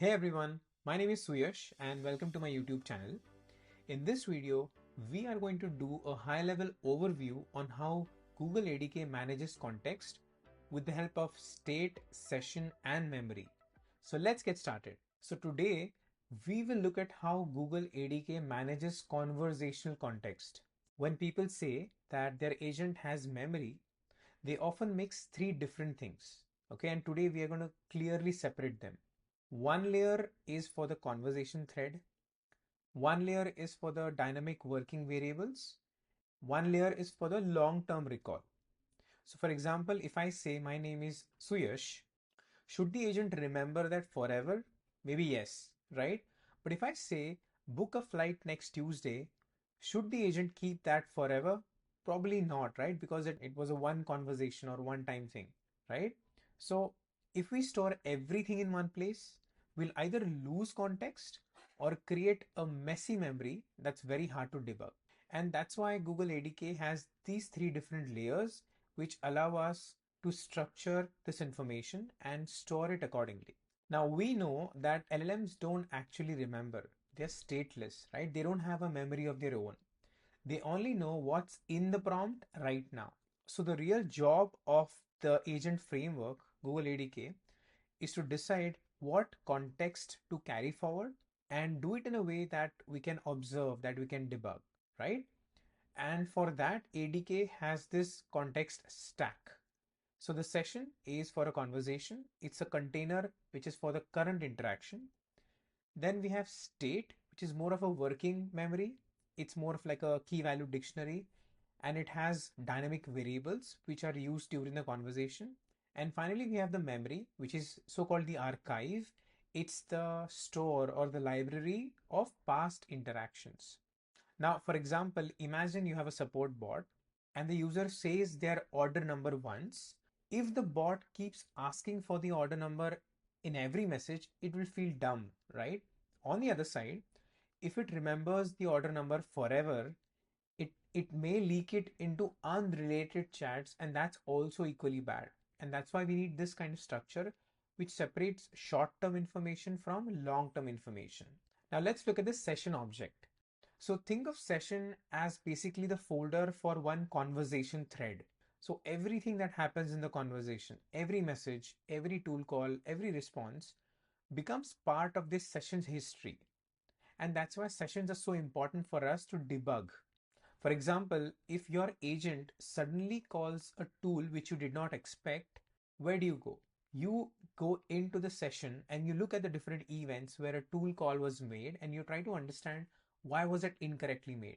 Hey everyone, my name is Suyash and welcome to my YouTube channel. In this video, we are going to do a high-level overview on how Google ADK manages context with the help of state, session, and memory. So let's get started. So today, we will look at how Google ADK manages conversational context. When people say that their agent has memory, they often mix three different things. Okay, and today we are going to clearly separate them. One layer is for the conversation thread. One layer is for the dynamic working variables. One layer is for the long-term recall. So for example, if I say my name is Suyash, should the agent remember that forever? Maybe yes, right? But if I say book a flight next Tuesday, should the agent keep that forever? Probably not, right? Because it was a one conversation or one time thing, right? So if we store everything in one place, we'll either lose context or create a messy memory that's very hard to debug. And that's why Google ADK has these three different layers which allow us to structure this information and store it accordingly. Now we know that LLMs don't actually remember. They're stateless, right? They don't have a memory of their own. They only know what's in the prompt right now. So the real job of the agent framework, Google ADK, is to decide what context to carry forward and do it in a way that we can observe, that we can debug, right? And for that, ADK has this context stack. So the session is for a conversation. It's a container which is for the current interaction. Then we have state, which is more of a working memory. It's more of like a key value dictionary, and it has dynamic variables which are used during the conversation. And finally, we have the memory, which is so-called the archive. It's the store or the library of past interactions. Now, for example, imagine you have a support bot and the user says their order number once. If the bot keeps asking for the order number in every message, it will feel dumb, right? On the other side, if it remembers the order number forever, it may leak it into unrelated chats, and that's also equally bad. And that's why we need this kind of structure which separates short-term information from long-term information. Now let's look at the session object. So think of session as basically the folder for one conversation thread. So everything that happens in the conversation, every message, every tool call, every response becomes part of this session's history. And that's why sessions are so important for us to debug. For example, if your agent suddenly calls a tool which you did not expect, where do you go? You go into the session and you look at the different events where a tool call was made and you try to understand why was it incorrectly made,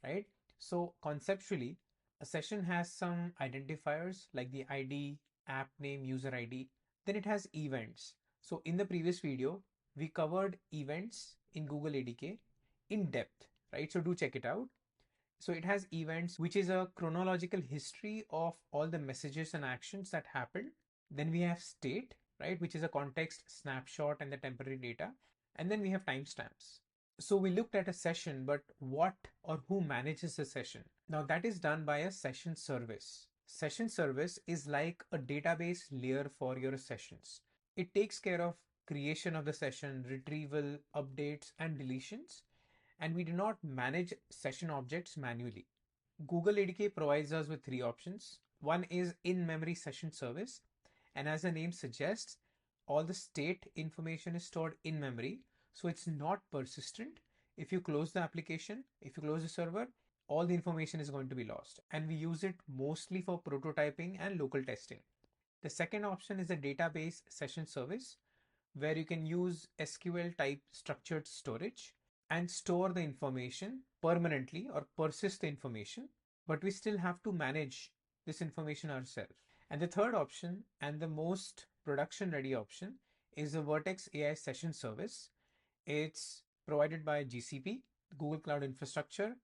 right? So conceptually, a session has some identifiers like the ID, app name, user ID. Then it has events. So in the previous video, we covered events in Google ADK in depth, right? So do check it out. So it has events, which is a chronological history of all the messages and actions that happened. Then we have state, right, which is a context snapshot and the temporary data. And then we have timestamps. So we looked at a session, but what or who manages a session? Now that is done by a session service. Session service is like a database layer for your sessions. It takes care of creation of the session, retrieval, updates, and deletions, and we do not manage session objects manually. Google ADK provides us with three options. One is in-memory session service, and as the name suggests, all the state information is stored in memory, so it's not persistent. If you close the application, if you close the server, all the information is going to be lost, and we use it mostly for prototyping and local testing. The second option is a database session service, where you can use SQL type structured storage and store the information permanently or persist the information, but we still have to manage this information ourselves. And the third option, and the most production ready option, is the Vertex AI session service. It's provided by GCP, Google Cloud Infrastructure.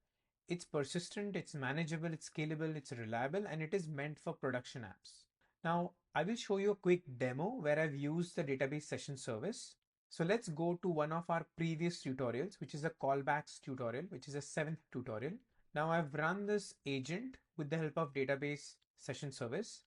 It's persistent, it's manageable, it's scalable, it's reliable, and it is meant for production apps. Now, I will show you a quick demo where I've used the database session service. So let's go to one of our previous tutorials, which is a callbacks tutorial, which is a 7th tutorial. Now I've run this agent with the help of database session service.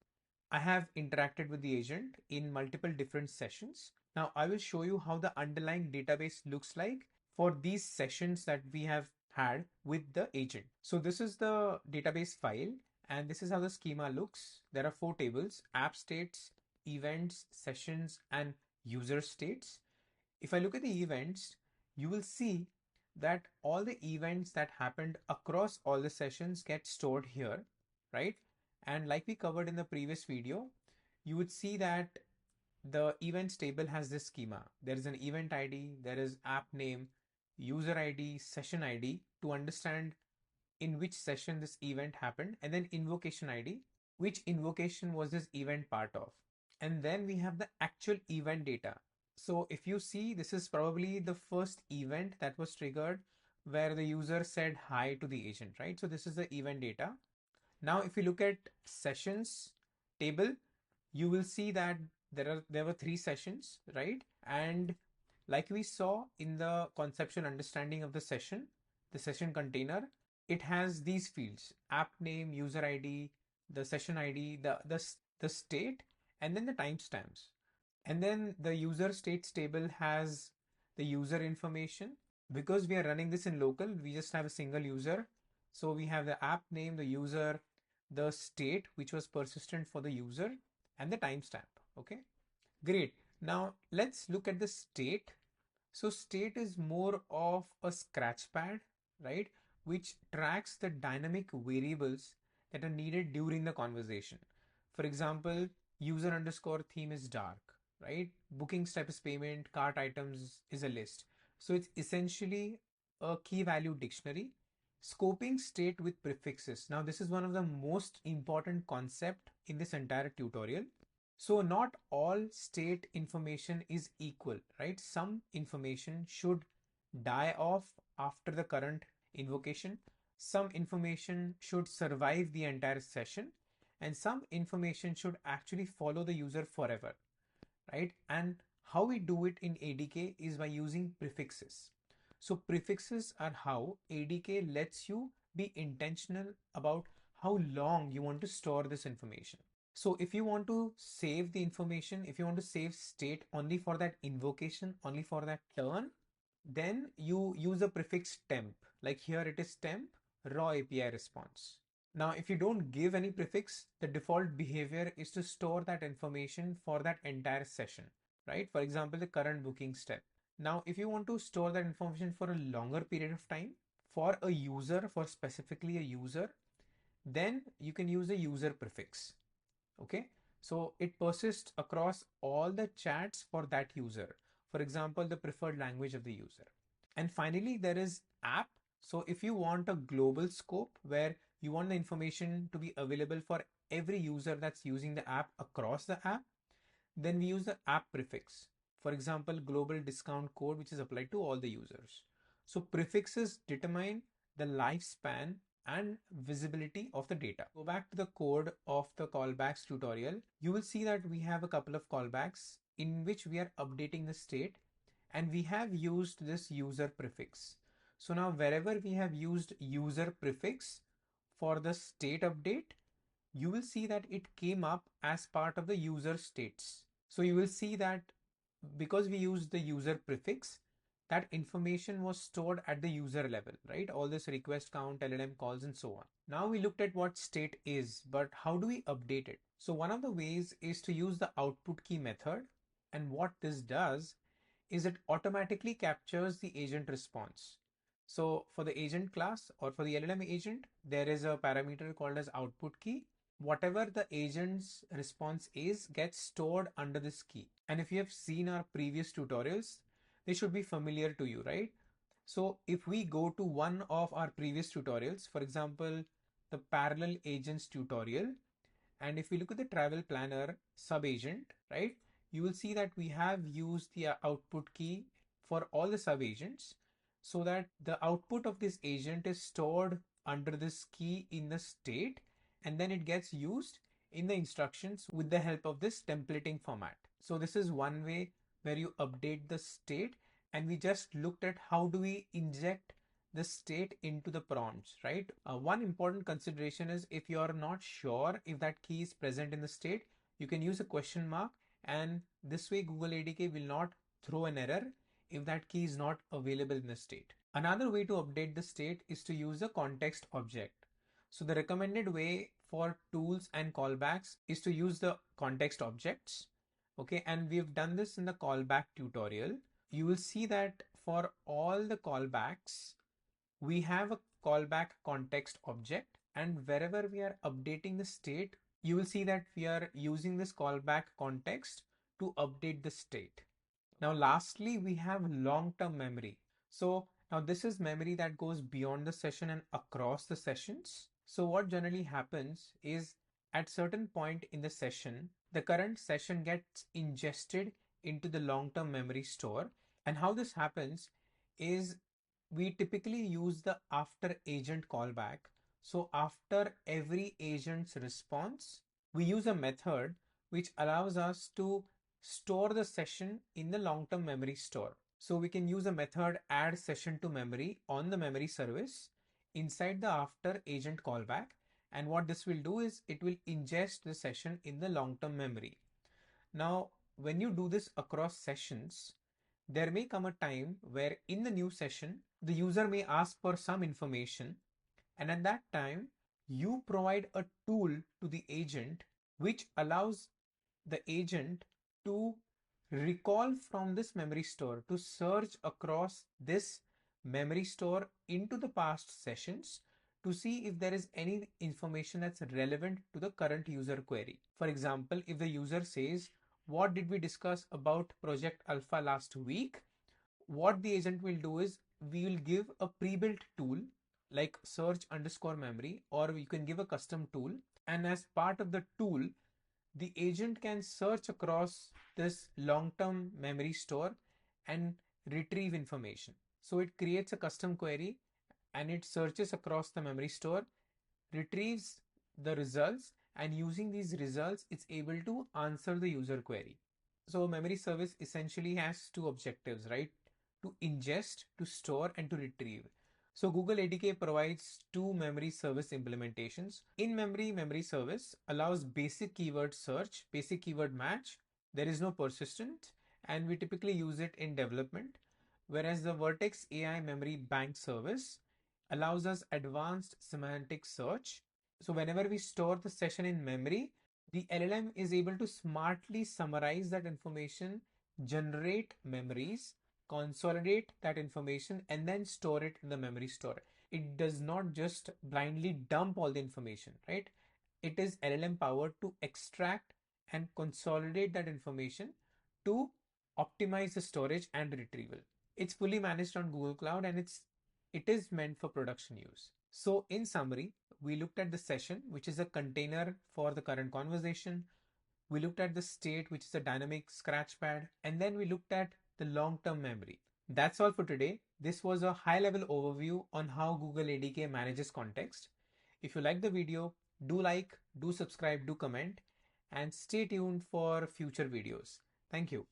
I have interacted with the agent in multiple different sessions. Now I will show you how the underlying database looks like for these sessions that we have had with the agent. So this is the database file and this is how the schema looks. There are 4 tables: app states, events, sessions, and user states. If I look at the events, you will see that all the events that happened across all the sessions get stored here, right? And like we covered in the previous video, you would see that the events table has this schema. There is an event ID, there is app name, user ID, session ID to understand in which session this event happened, and then invocation ID, which invocation was this event part of. And then we have the actual event data. So if you see, this is probably the first event that was triggered where the user said hi to the agent, right? So this is the event data. Now, if you look at sessions table, you will see that there were 3 sessions, right? And like we saw in the conceptual understanding of the session container, it has these fields: app name, user ID, the session ID, the state, and then the timestamps. And then the user states table has the user information. Because we are running this in local, we just have a single user. So we have the app name, the user, the state, which was persistent for the user, and the timestamp. Okay, great. Now let's look at the state. So state is more of a scratchpad, right? Which tracks the dynamic variables that are needed during the conversation. For example, user underscore theme is dark, right? Booking step is payment, cart items is a list. So it's essentially a key value dictionary. Scoping state with prefixes. Now this is one of the most important concept in this entire tutorial. So not all state information is equal, right? Some information should die off after the current invocation. Some information should survive the entire session, and some information should actually follow the user forever, right? And how we do it in ADK is by using prefixes. So prefixes are how ADK lets you be intentional about how long you want to store this information. So if you want to save the information, if you want to save state only for that invocation, only for that turn, then you use a prefix temp. Like here it is temp raw API response. Now, if you don't give any prefix, the default behavior is to store that information for that entire session, right? For example, the current booking step. Now, if you want to store that information for a longer period of time for a user, for specifically a user, then you can use a user prefix. Okay, so it persists across all the chats for that user. For example, the preferred language of the user. And finally, there is app. So if you want a global scope where you want the information to be available for every user that's using the app across the app, then we use the app prefix. For example, global discount code, which is applied to all the users. So prefixes determine the lifespan and visibility of the data. Go back to the code of the callbacks tutorial. You will see that we have a couple of callbacks in which we are updating the state, and we have used this user prefix. So now wherever we have used user prefix for the state update, you will see that it came up as part of the user states. So you will see that because we used the user prefix, that information was stored at the user level, right? All this request count, LLM calls, and so on. Now we looked at what state is, but how do we update it? So one of the ways is to use the output key method. And what this does is it automatically captures the agent response. So for the agent class or for the LLM agent, there is a parameter called as output key. Whatever the agent's response is gets stored under this key. And if you have seen our previous tutorials, they should be familiar to you, right? So if we go to one of our previous tutorials, for example, the parallel agents tutorial, and if we look at the travel planner sub-agent, right, you will see that we have used the output key for all the sub-agents so that the output of this agent is stored under this key in the state, and then it gets used in the instructions with the help of this templating format. So this is one way where you update the state, and we just looked at how do we inject the state into the prompts, right? One important consideration is if you are not sure if that key is present in the state, you can use a question mark and This way, Google ADK will not throw an error if that key is not available in the state. Another way to update the state is to use a context object. So the recommended way for tools and callbacks is to use the context objects. Okay, and we've done this in the callback tutorial. You will see that for all the callbacks, we have a callback context object, and wherever we are updating the state, you will see that we are using this callback context to update the state. Now, lastly, we have long-term memory. So now this is memory that goes beyond the session and across the sessions. So what generally happens is at certain point in the session, the current session gets ingested into the long-term memory store. And how this happens is we typically use the after agent callback. So after every agent's response, we use a method which allows us to store the session in the long-term memory store. So we can use a method add session to memory on the memory service inside the after agent callback. And what this will do is it will ingest the session in the long-term memory. Now, when you do this across sessions, there may come a time where in the new session, the user may ask for some information, and at that time, you provide a tool to the agent which allows the agent to recall from this memory store, to search across this memory store into the past sessions to see if there is any information that's relevant to the current user query. For example, if the user says, "What did we discuss about Project Alpha last week?" What the agent will do is we will give a pre-built tool like search underscore memory, or you can give a custom tool. And as part of the tool, the agent can search across this long-term memory store and retrieve information. So it creates a custom query and it searches across the memory store, retrieves the results, and using these results, it's able to answer the user query. So a memory service essentially has two objectives, right? To ingest, to store, and to retrieve. So Google ADK provides two memory service implementations. In-memory memory service allows basic keyword search, basic keyword match. There is no persistent, and we typically use it in development. Whereas the Vertex AI memory bank service allows us advanced semantic search. So whenever we store the session in memory, the LLM is able to smartly summarize that information, generate memories, consolidate that information, and then store it in the memory store. It does not just blindly dump all the information, right? It is LLM powered to extract and consolidate that information to optimize the storage and retrieval. It's fully managed on Google Cloud, and it is meant for production use. So in summary, we looked at the session, which is a container for the current conversation. We looked at the state, which is a dynamic scratchpad, and then we looked at the long-term memory. That's all for today. This was a high-level overview on how Google ADK manages context. If you like the video, do like, do subscribe, do comment, and stay tuned for future videos. Thank you.